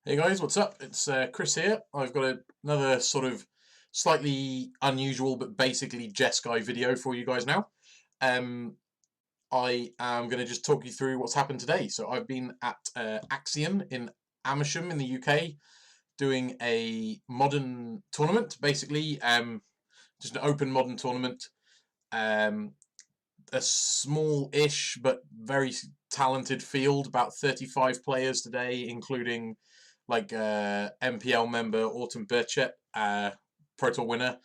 Hey guys, what's up? It's Chris here. I've got another sort of slightly unusual but basically Jeskai video for you guys now. Um, I am going to just talk you through what's happened today. So I've been at Axion in Amersham in the UK doing a modern tournament, basically just an open modern tournament. Um, a small-ish but very talented field, about 35 players today, including like MPL member Autumn Burchett, Pro Tour winner,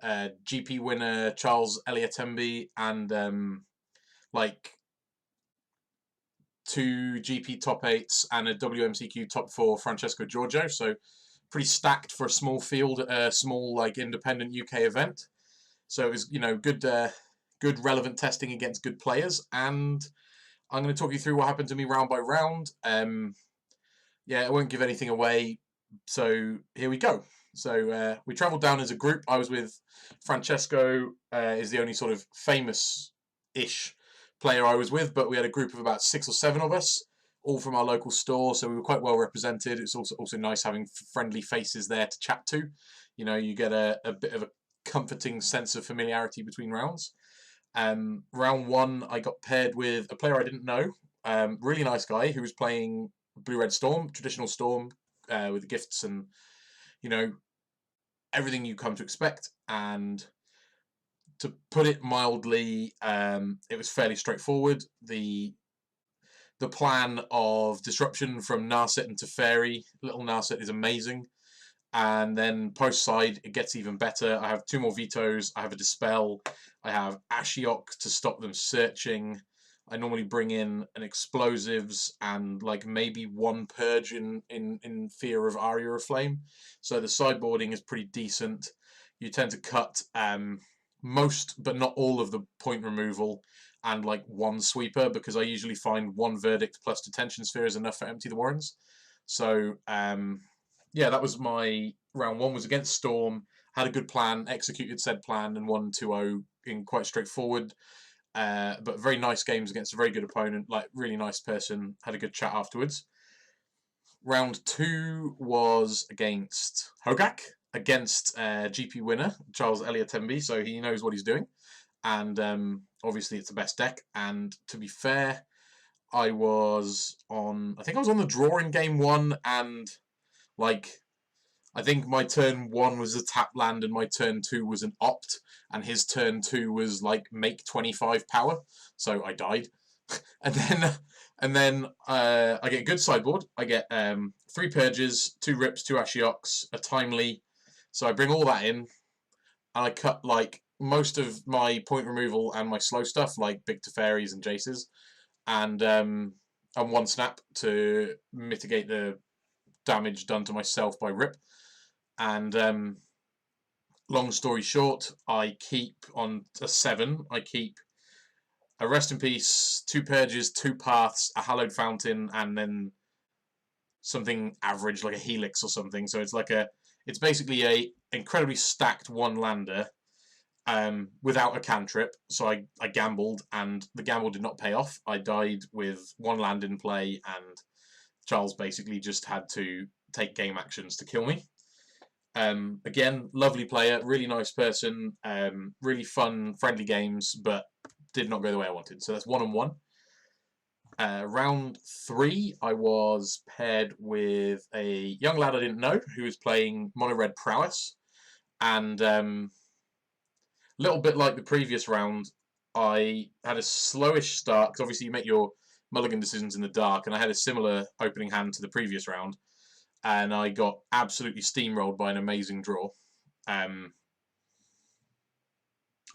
GP winner Charles Eliatembi, and like two GP top eights and a WMCQ top four Francesco Giorgio. So pretty stacked for a small field, a small like independent UK event. So it was good, good relevant testing against good players, and I'm going to talk you through what happened to me round by round. Yeah, I won't give anything away. So here we go. So we travelled down as a group. I was with Francesco, is the only sort of famous-ish player I was with, but we had a group of about 6 or 7 of us, all from our local store, so we were quite well represented. It's also nice having friendly faces there to chat to. You get a bit of a comforting sense of familiarity between rounds. Round one, I got paired with a player I didn't know. Really nice guy who was playing Blue Red Storm, traditional Storm, with gifts and you know everything you come to expect. And to put it mildly, it was fairly straightforward. The plan of disruption from Narset and Teferi, little Narset is amazing. And then post side, it gets even better. I have 2 more vetoes. I have a dispel. I have Ashiok to stop them searching. I normally bring in an explosives and like maybe 1 purge in fear of Aria of Flame. So the sideboarding is pretty decent. You tend to cut most but not all of the point removal and like 1 sweeper, because I usually find 1 verdict plus detention sphere is enough for empty the warrens. So yeah, that was my round 1. Was against Storm. Had a good plan, executed said plan, and won 2-0 in quite straightforward. But very nice games against a very good opponent, like really nice person. Had a good chat afterwards. Round 2 was against Hogak, against GP winner Charles Eliatembi, so he knows what he's doing. And obviously it's the best deck. And to be fair, I think I was on the draw in game 1, and like I think my turn 1 was a tap land and my turn 2 was an opt, and his turn 2 was like make 25 power, so I died. and then I get a good sideboard. I get 3 purges, 2 rips, 2 ashioks, a timely. So I bring all that in, and I cut like most of my point removal and my slow stuff, like big Teferis and Jaces, and 1 snap to mitigate the damage done to myself by rip. And long story short, I keep on a 7. I keep a Rest in Peace, 2 Purges, 2 Paths, a Hallowed Fountain, and then something average like a Helix or something. So it's basically a incredibly stacked 1 lander without a cantrip. So I gambled, and the gamble did not pay off. I died with 1 land in play, and Charles basically just had to take game actions to kill me. Again, lovely player, really nice person, really fun, friendly games, but did not go the way I wanted. So that's 1-1. Round 3, I was paired with a young lad I didn't know who was playing Mono Red Prowess. And a little bit like the previous round, I had a slowish start, because obviously you make your mulligan decisions in the dark, and I had a similar opening hand to the previous round. And I got absolutely steamrolled by an amazing draw. I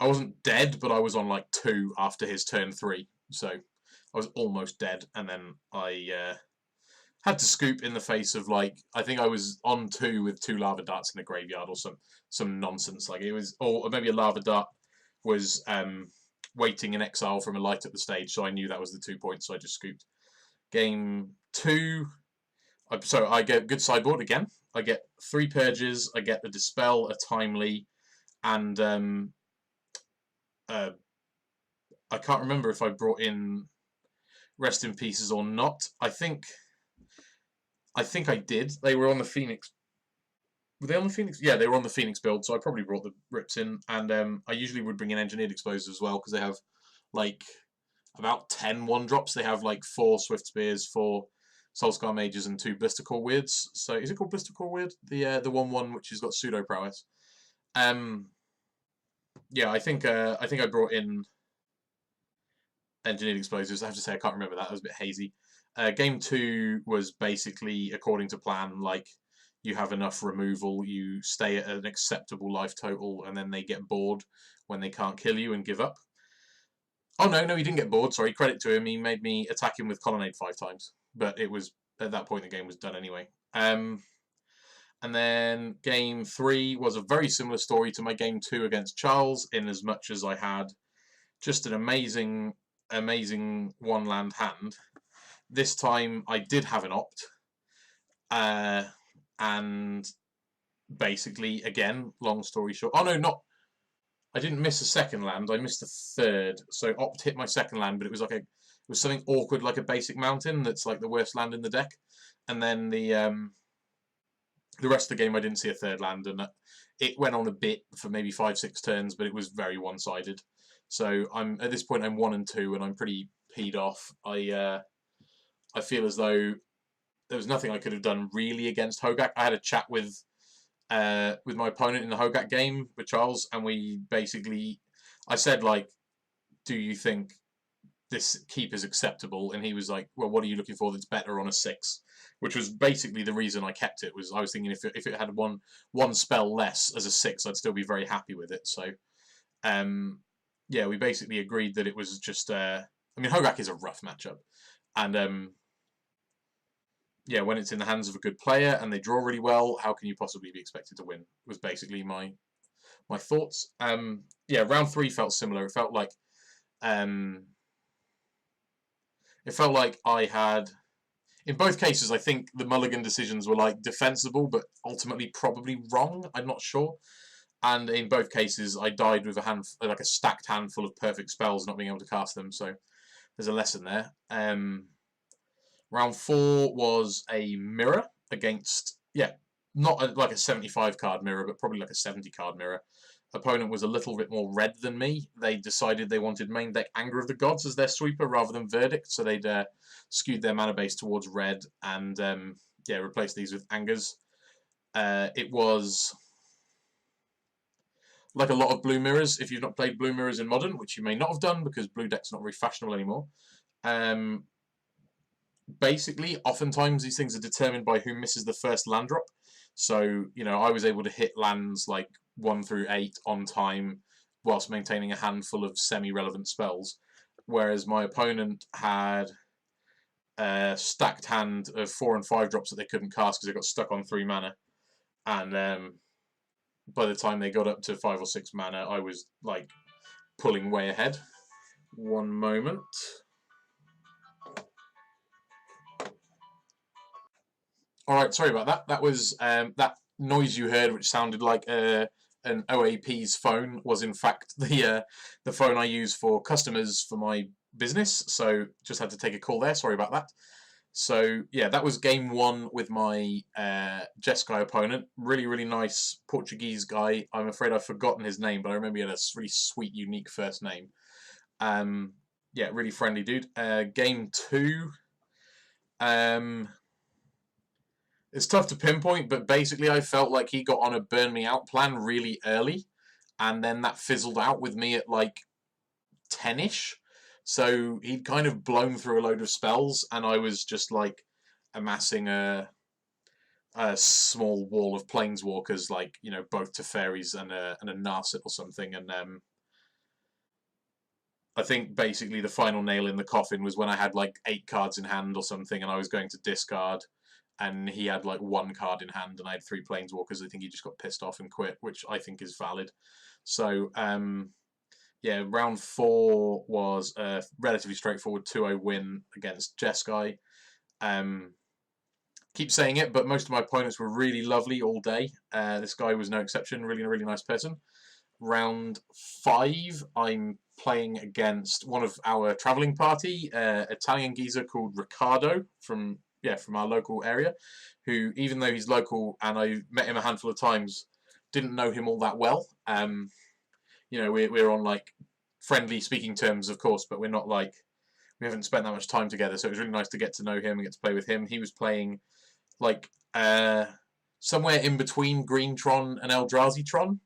wasn't dead, but I was on like 2 after his turn 3, so I was almost dead. And then I had to scoop in the face of like, I think I was on 2 with 2 lava darts in the graveyard or some nonsense. Like it was, or maybe a lava dart was waiting in exile from a light at the stage, so I knew that was the 2 points, so I just scooped. Game 2. So I get good sideboard again. I get 3 purges. I get a dispel, a timely, and I can't remember if I brought in Rest in Pieces or not. I think I think I did. They were on the Phoenix. Were they on the Phoenix? Yeah, they were on the Phoenix build, so I probably brought the rips in. And I usually would bring in engineered explosives as well, because they have like about 10 1-drops. They have like 4 Swift Spears, 4 Soulscar Mages, and 2 Blister Core Weirds. So is it called Blister Core Weird? The 1/1 which has got pseudo prowess. Yeah, I think I brought in engineered explosives. I have to say I can't remember that. That was a bit hazy. Game 2 was basically according to plan. Like, you have enough removal, you stay at an acceptable life total, and then they get bored when they can't kill you and give up. Oh no, he didn't get bored. Sorry, credit to him. He made me attack him with Colonnade 5 times, but it was at that point the game was done anyway. And then game 3 was a very similar story to my game 2 against Charles, in as much as I had just an amazing 1-land hand. This time I did have an opt, and basically, again, long story short. Oh no, I didn't miss a second land. I missed a third. So opt hit my second land, but it was like it was something awkward, like a basic mountain. That's like the worst land in the deck. And then the rest of the game, I didn't see a third land, and it went on a bit for maybe 5-6 turns, but it was very one-sided. So I'm at this point I'm 1 and 2, and I'm pretty peed off. I feel as though there was nothing I could have done really against Hogak. I had a chat with my opponent in the Hogak game with Charles, and we basically, I said, like, do you think this keep is acceptable? And he was like, well, what are you looking for that's better on a 6? Which was basically the reason I kept it. Was I was thinking if it had one spell less as a 6, I'd still be very happy with it. So yeah, we basically agreed that it was just I mean, Hogak is a rough matchup, and yeah, when it's in the hands of a good player and they draw really well, how can you possibly be expected to win? Was basically my thoughts. Yeah, round 3 felt similar. It felt like I had, in both cases, I think the mulligan decisions were like defensible, but ultimately probably wrong. I'm not sure. And in both cases, I died with a stacked handful of perfect spells, not being able to cast them. So there's a lesson there. Round 4 was a mirror against, yeah, not like a 75 card mirror, but probably like a 70 card mirror. Opponent was a little bit more red than me. They decided they wanted main deck Anger of the Gods as their sweeper rather than Verdict, so they'd skewed their mana base towards red and yeah, replaced these with Angers. It was like a lot of blue mirrors. If you've not played blue mirrors in Modern, which you may not have done because blue deck's not very fashionable anymore, basically, oftentimes these things are determined by who misses the first land drop. So, you know, I was able to hit lands like 1 through 8 on time whilst maintaining a handful of semi-relevant spells, whereas my opponent had a stacked hand of 4 and 5 drops that they couldn't cast because they got stuck on 3 mana. And by the time they got up to 5 or 6 mana, I was like pulling way ahead. One moment. Alright, sorry about that. That was that noise you heard, which sounded like an OAP's phone, was in fact the phone I use for customers for my business. So just had to take a call there. Sorry about that. So yeah, that was game 1 with my Jeskai opponent. Really, really nice Portuguese guy. I'm afraid I've forgotten his name, but I remember he had a really sweet, unique first name. Yeah, really friendly dude. Game 2. It's tough to pinpoint, but basically I felt like he got on a burn me out plan really early, and then that fizzled out with me at like 10-ish. So he'd kind of blown through a load of spells, and I was just like amassing a small wall of planeswalkers, like, you know, both Teferis and a Narset or something. And I think basically the final nail in the coffin was when I had like 8 cards in hand or something, and I was going to discard, and he had like 1 card in hand, and I had 3 planeswalkers. I think he just got pissed off and quit, which I think is valid. So yeah, round 4 was a relatively straightforward 2-0 win against Jeskai. Keep saying it, but most of my opponents were really lovely all day. This guy was no exception, really, really nice person. Round 5, I'm playing against one of our travelling party, Italian geezer called Riccardo from from our local area, who, even though he's local and I met him a handful of times, didn't know him all that well. You know, we're on like friendly speaking terms, of course, but we're not like, we haven't spent that much time together, so it was really nice to get to know him and get to play with him. He was playing like somewhere in between Greentron and Eldrazi-tron,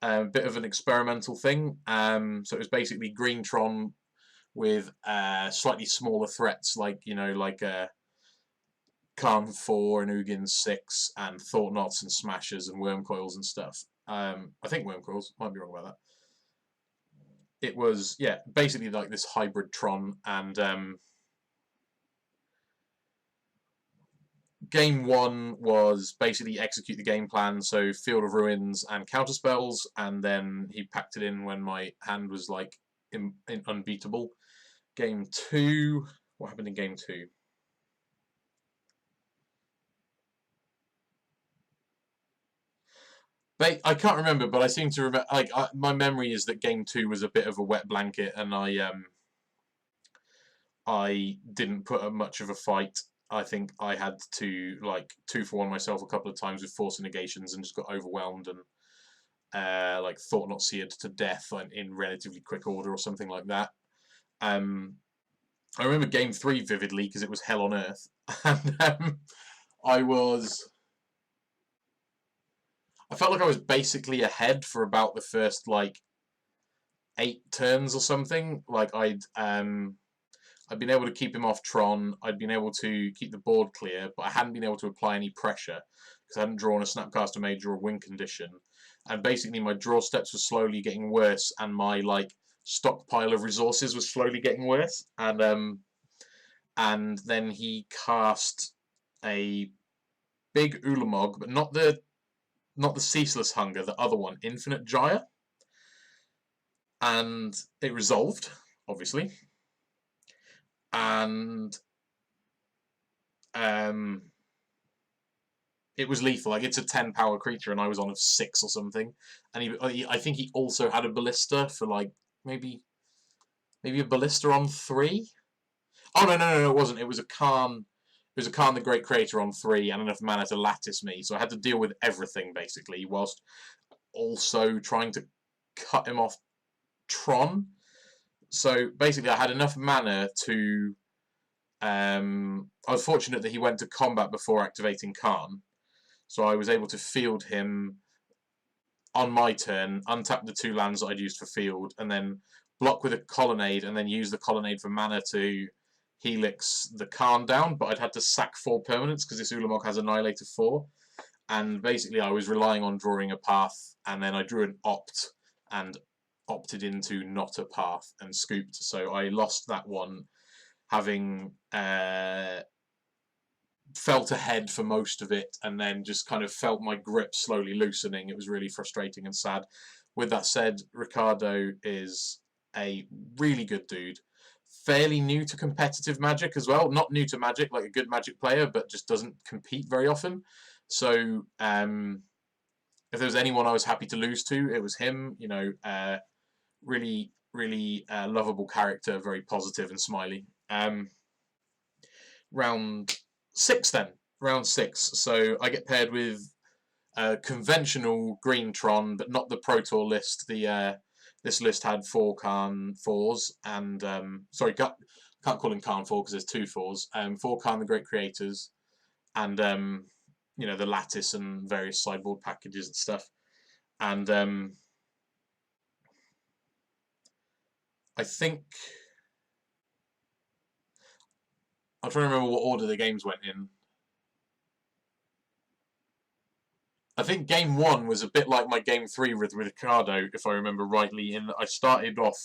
a bit of an experimental thing. So it was basically Greentron with slightly smaller threats, like, you know, like Karn 4 and Ugin 6 and Thought Knots and Smashers and Worm Coils and stuff. I think Worm Coils, might be wrong about that. It was, yeah, basically like this hybrid Tron, and game 1 was basically execute the game plan, so Field of Ruins and counter spells, and then he packed it in when my hand was like unbeatable. Game 2, what happened in game 2? I can't remember, but I seem to remember. Like my memory is that game 2 was a bit of a wet blanket, and I didn't put up much of a fight. I think I had to like 2-for-1 myself a couple of times with force negations and just got overwhelmed and like Thought Not Seared to death in relatively quick order or something like that. I remember game 3 vividly because it was hell on earth, and I felt like I was basically ahead for about the first like 8 turns or something. Like I'd been able to keep him off Tron. I'd been able to keep the board clear, but I hadn't been able to apply any pressure because I hadn't drawn a Snapcaster Mage or a win condition. And basically my draw steps were slowly getting worse, and my like stockpile of resources was slowly getting worse. And then he cast a big Ulamog, but not the Ceaseless Hunger, the other one, Infinite Gyre. And it resolved, obviously. And it was lethal. Like, it's a 10 power creature, and I was on a 6 or something. And I think he also had a Ballista for like maybe a Ballista on 3. Oh no, it wasn't. It was a Karn. It was a Karn the Great Creator on 3 and enough mana to lattice me. So I had to deal with everything basically, whilst also trying to cut him off Tron. So basically I had enough mana to... I was fortunate that he went to combat before activating Karn. So I was able to field him on my turn, untap the 2 lands that I'd used for field, and then block with a Colonnade, and then use the Colonnade for mana to Helix the Karn down. But I'd had to sack 4 permanents because this Ulamog has Annihilator 4. And basically I was relying on drawing a path, and then I drew an Opt, and opted into not a path and scooped. So I lost that one, having felt ahead for most of it, and then just kind of felt my grip slowly loosening. It was really frustrating and sad. With that said, Ricardo is a really good dude. Fairly new to competitive Magic as well. Not new to Magic, like a good Magic player, but just doesn't compete very often. So if there was anyone I was happy to lose to, it was him. You know, really lovable character, very positive and smiley. Round 6 then. Round 6. So I get paired with conventional green Tron, but not the Pro Tour list. This list had 4 Karn 4s, and sorry, can't call him Karn 4 because there's 2 4s. 4 Karn the Great Creators, and you know, the Lattice and various sideboard packages and stuff. And I think I'm trying to remember what order the games went in. I think game 1 was a bit like my game 3 with Ricardo, if I remember rightly. In that I started off,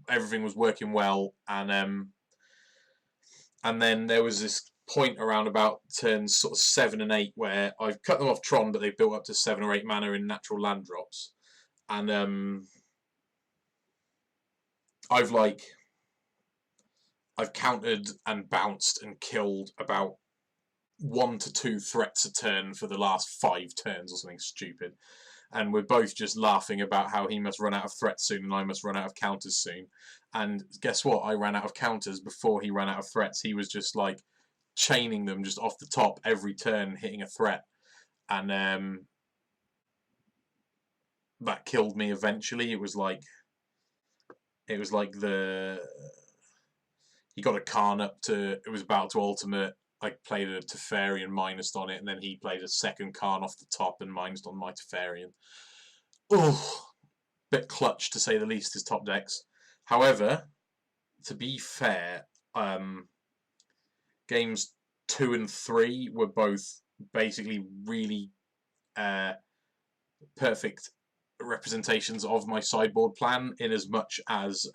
everything was working well, and then there was this point around about turns sort of 7 and 8 where I've cut them off Tron, but they built up to 7 or 8 mana in natural land drops, and I've countered and bounced and killed about 1 to 2 threats a turn for the last 5 turns or something stupid. And we're both just laughing about how he must run out of threats soon and I must run out of counters soon. And guess what? I ran out of counters before he ran out of threats. He was just like chaining them just off the top every turn, hitting a threat, and that killed me eventually. It was like he got a Khan up to, it was about to ultimate. I played a Teferi and minused on it, and then he played a second Khan off the top and minused on my Teferi. Oh, bit clutch to say the least, his top decks. However, to be fair, games 2 and 3 were both basically really perfect representations of my sideboard plan, in as much as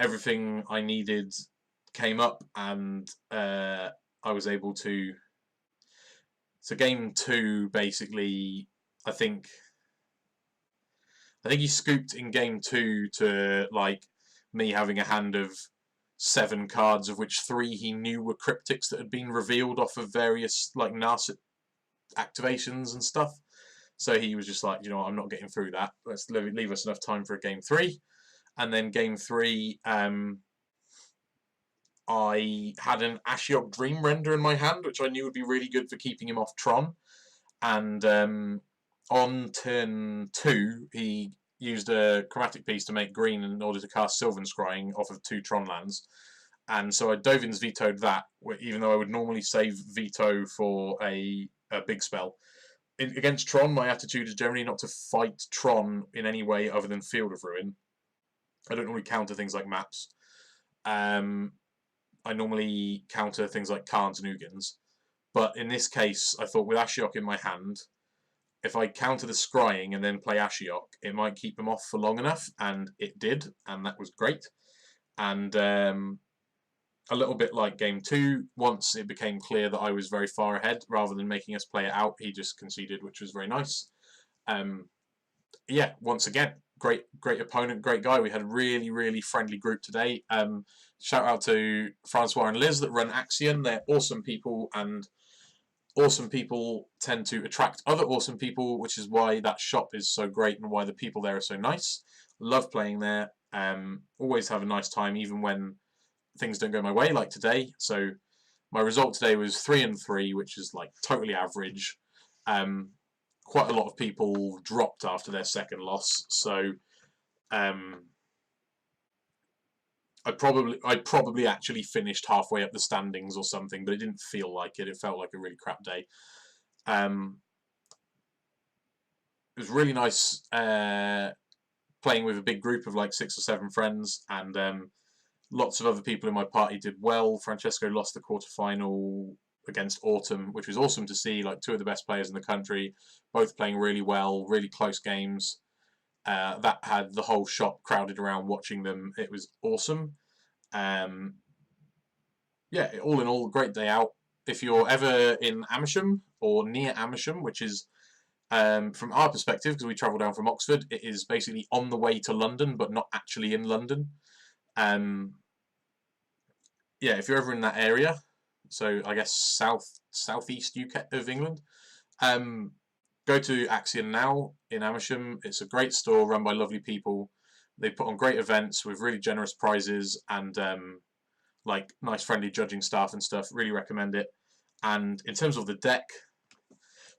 everything I needed came up, and I was able to. So game 2, basically, I think he scooped in game 2 to like me having a hand of 7 cards, of which 3 he knew were cryptics that had been revealed off of various like Narset activations and stuff. So he was just like, you know what, I'm not getting through that. Let's leave us enough time for a game 3. And then game 3, I had an Ashiok Dream Render in my hand, which I knew would be really good for keeping him off Tron. And on turn 2, he used a Chromatic Piece to make green in order to cast Sylvan Scrying off of 2 Tron lands. And so I Dovin's vetoed that, even though I would normally save veto for a big spell. Against Tron, my attitude is generally not to fight Tron in any way other than Field of Ruin. I don't normally counter things like maps. I normally counter things like Khans and Ugins. But in this case, I thought with Ashiok in my hand, if I counter the Scrying and then play Ashiok, it might keep them off for long enough, and it did, and that was great. And a little bit like game 2, once it became clear that I was very far ahead, rather than making us play it out, he just conceded, which was very nice. Yeah, once again, great opponent, great guy. We had a really, really friendly group today. Shout out to Francois and Liz that run Axion. They're awesome people, and awesome people tend to attract other awesome people, which is why that shop is so great and why the people there are so nice. Love playing there. Always have a nice time, even when things don't go my way, like today. So my result today was 3 and 3, which is like totally average. Quite a lot of people dropped after their second loss, so I probably actually finished halfway up the standings or something, but it didn't feel like it. It felt like a really crap day. It was really nice playing with a big group of like 6 or 7 friends, and lots of other people in my party did well. Francesco lost the quarterfinal against Autumn, which was awesome to see. Like 2 of the best players in the country, both playing really well, really close games. That had the whole shop crowded around watching them. It was awesome. Yeah, all in all, great day out. If you're ever in Amersham or near Amersham, which is from our perspective, because we travel down from Oxford, it is basically on the way to London, but not actually in London. Yeah, if you're ever in that area, so I guess southeast UK of England, go to Axion now in Amersham. It's a great store run by lovely people. They put on great events with really generous prizes and like nice friendly judging staff and stuff. Really recommend it. And in terms of the deck,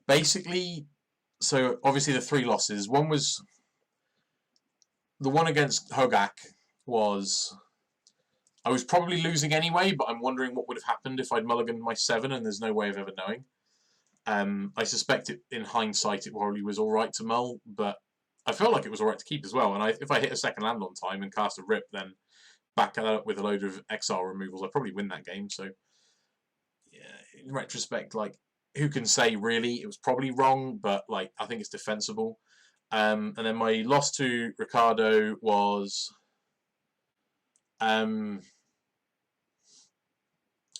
basically, so obviously the 3 losses. One was the one against Hogak was, I was probably losing anyway, but I'm wondering what would have happened if I'd mulliganed my 7, and there's no way of ever knowing. I suspect in hindsight it probably was alright to mull, but I felt like it was alright to keep as well. And if I hit a second land on time and cast a rip, then back that up with a load of exile removals, I'd probably win that game. So, yeah, in retrospect, like, who can say really? It was probably wrong, but like I think it's defensible. And then my loss to Ricardo was...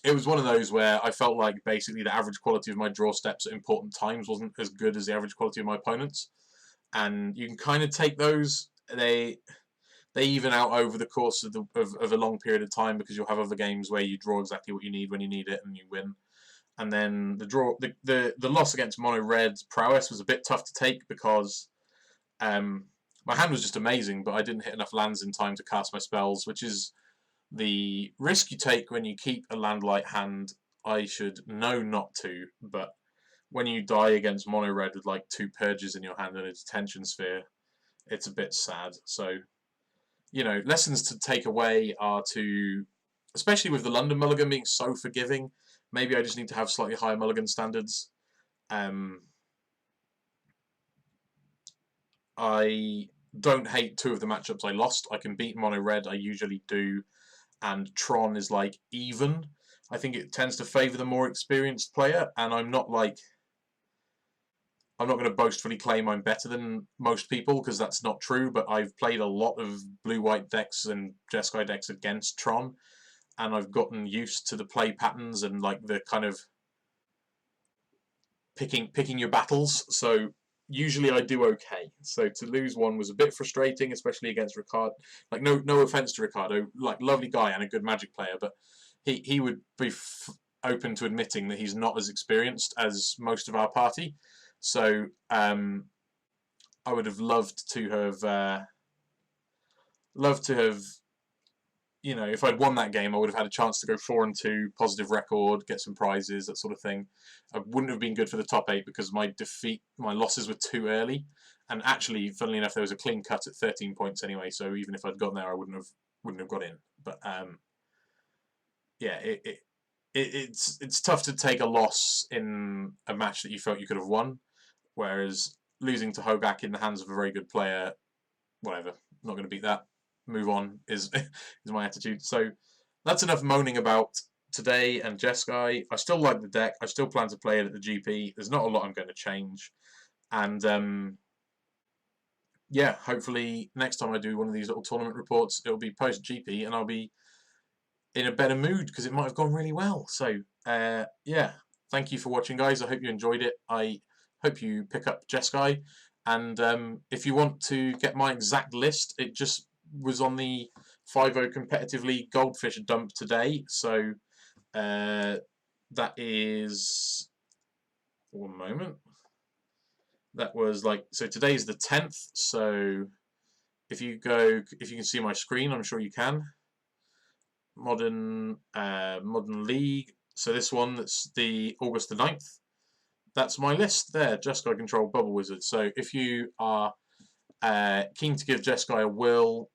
it was one of those where I felt like basically the average quality of my draw steps at important times wasn't as good as the average quality of my opponents. And you can kind of take those. They even out over the course of a long period of time, because you'll have other games where you draw exactly what you need when you need it and you win. And then the loss against Mono Red's Prowess was a bit tough to take, because my hand was just amazing, but I didn't hit enough lands in time to cast my spells, which is the risk you take when you keep a land-light hand I should know not to, but when you die against mono red with like 2 purges in your hand and a detention sphere, it's a bit sad. So, you know, lessons to take away are to, especially with the London mulligan being so forgiving, maybe I just need to have slightly higher mulligan standards. I don't hate 2 of the matchups I lost. I can beat mono red, I usually do, and Tron is like even. I think it tends to favour the more experienced player, and I'm not going to boastfully claim I'm better than most people, because that's not true, but I've played a lot of blue-white decks and Jeskai decks against Tron, and I've gotten used to the play patterns and like the kind of picking your battles, so usually I do okay. So to lose one was a bit frustrating, especially against Ricardo. Like, no offense to Ricardo, like, lovely guy and a good Magic player, but he would be open to admitting that he's not as experienced as most of our party. So I would have loved to have, you know, if I'd won that game, I would have had a chance to go 4-2, positive record, get some prizes, that sort of thing. I wouldn't have been good for the top 8 because my losses were too early. And actually, funnily enough, there was a clean cut at 13 points anyway. So even if I'd gotten there, I wouldn't have got in. But yeah, it's tough to take a loss in a match that you felt you could have won. Whereas losing to Hogak in the hands of a very good player, whatever, not going to beat that. Move on is my attitude. So that's enough moaning about today and Jeskai. I still like the deck. I still plan to play it at the GP. There's not a lot I'm going to change. And yeah, hopefully next time I do one of these little tournament reports, it'll be post-GP and I'll be in a better mood because it might have gone really well. So yeah, thank you for watching, guys. I hope you enjoyed it. I hope you pick up Jeskai. And if you want to get my exact list, it just was on the 5-0 Competitive League Goldfish dump today. So that is, one moment, that was like, so today's the 10th. So if you can see my screen, I'm sure you can. Modern League. So this one, that's the August the 9th. That's my list there, Jeskai Control Bubble Wizard. So if you are keen to give Jeskai a whirl,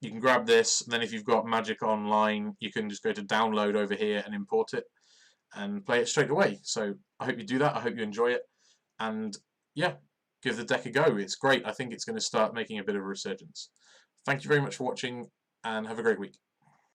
you can grab this, and then if you've got Magic Online, you can just go to download over here and import it and play it straight away. So I hope you do that. I hope you enjoy it. And yeah, give the deck a go. It's great. I think it's going to start making a bit of a resurgence. Thank you very much for watching, and have a great week.